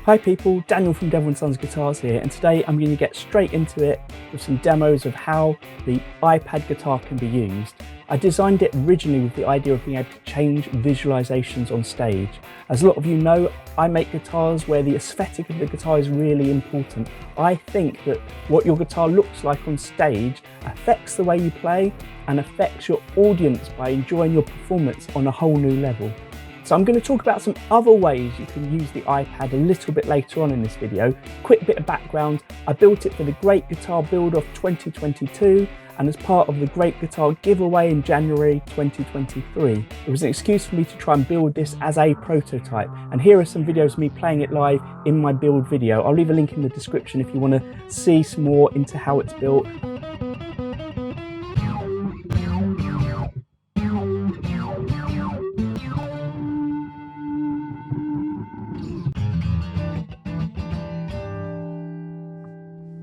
Hi people, Daniel from Devil & Sons Guitars here, and today I'm going to get straight into it with some demos of how the iPad guitar can be used. I designed it originally with the idea of being able to change visualizations on stage. As a lot of you know, I make guitars where the aesthetic of the guitar is really important. I think that what your guitar looks like on stage affects the way you play and affects your audience by enjoying your performance on a whole new level. So I'm going to talk about some other ways you can use the iPad a little bit later on in this video. Quick bit of background, I built it for the Great Guitar Build-Off 2022 and as part of the Great Guitar giveaway in January 2023. It was an excuse for me to try and build this as a prototype, and here are some videos of me playing it live in my build video. I'll leave a link in the description if you want to see some more into how it's built.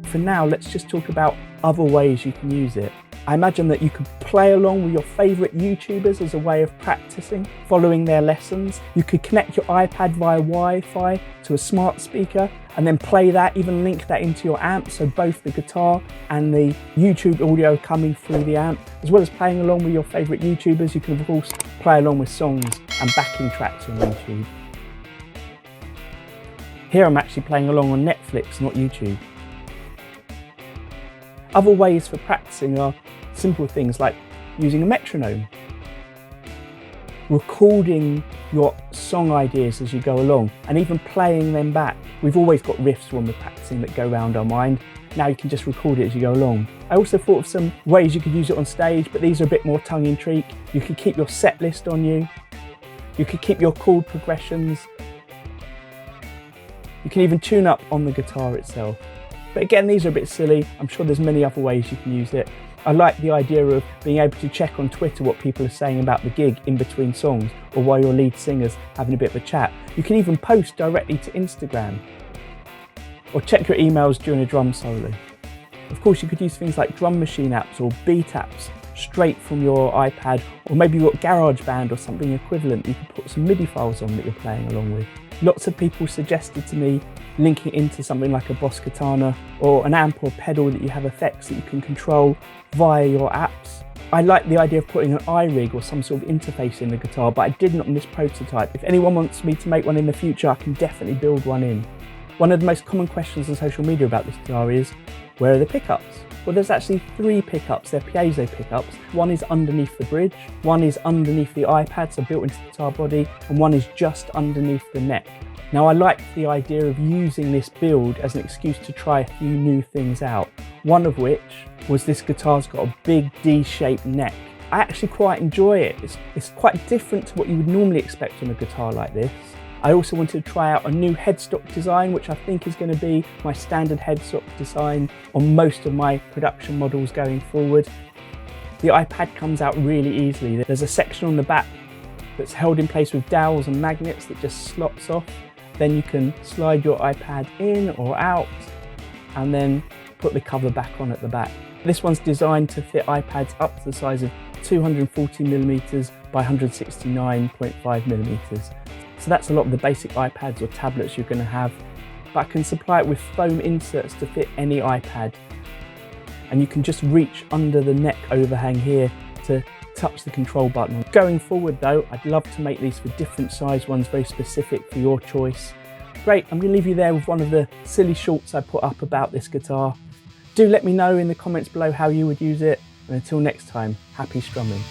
For now, let's just talk about other ways you can use it. I imagine that you could play along with your favourite YouTubers as a way of practicing, following their lessons. You could connect your iPad via Wi-Fi to a smart speaker and then play that, even link that into your amp, so both the guitar and the YouTube audio coming through the amp. As well as playing along with your favourite YouTubers, you can of course play along with songs and backing tracks on YouTube. Here I'm actually playing along on Netflix, not YouTube. Other ways for practicing are simple things like using a metronome, recording your song ideas as you go along, and even playing them back. We've always got riffs when we're practicing that go around our mind. Now you can just record it as you go along. I also thought of some ways you could use it on stage, but these are a bit more tongue-in-cheek. You could keep your set list on you. You could keep your chord progressions. You can even tune up on the guitar itself. But again, these are a bit silly. I'm sure there's many other ways you can use it. I like the idea of being able to check on Twitter what people are saying about the gig in between songs, or while your lead singer's having a bit of a chat. You can even post directly to Instagram, or check your emails during a drum solo. Of course, you could use things like drum machine apps or beat apps straight from your iPad, or maybe you've got GarageBand or something equivalent. You could put some MIDI files on that you're playing along with. Lots of people suggested to me linking into something like a Boss Katana or an amp or pedal that you have effects that you can control via your apps. I like the idea of putting an iRig or some sort of interface in the guitar, but I didn't on this prototype. If anyone wants me to make one in the future, I can definitely build one in. One of the most common questions on social media about this guitar is, where are the pickups? Well, there's actually 3 pickups. They're piezo pickups. One is underneath the bridge, one is underneath the iPad, so built into the guitar body, and one is just underneath the neck. Now, I like the idea of using this build as an excuse to try a few new things out. One of which was this guitar's got a big D-shaped neck. I actually quite enjoy it. It's quite different to what you would normally expect on a guitar like this. I also wanted to try out a new headstock design, which I think is going to be my standard headstock design on most of my production models going forward. The iPad comes out really easily. There's a section on the back that's held in place with dowels and magnets that just slots off. Then you can slide your iPad in or out and then put the cover back on at the back. This one's designed to fit iPads up to the size of 240mm by 169.5mm. So that's a lot of the basic iPads or tablets you're going to have, but I can supply it with foam inserts to fit any iPad. And you can just reach under the neck overhang here to touch the control button. Going forward though, I'd love to make these for different size ones, very specific for your choice. Great, I'm going to leave you there with one of the silly shorts I put up about this guitar. Do let me know in the comments below how you would use it, and until next time, happy strumming.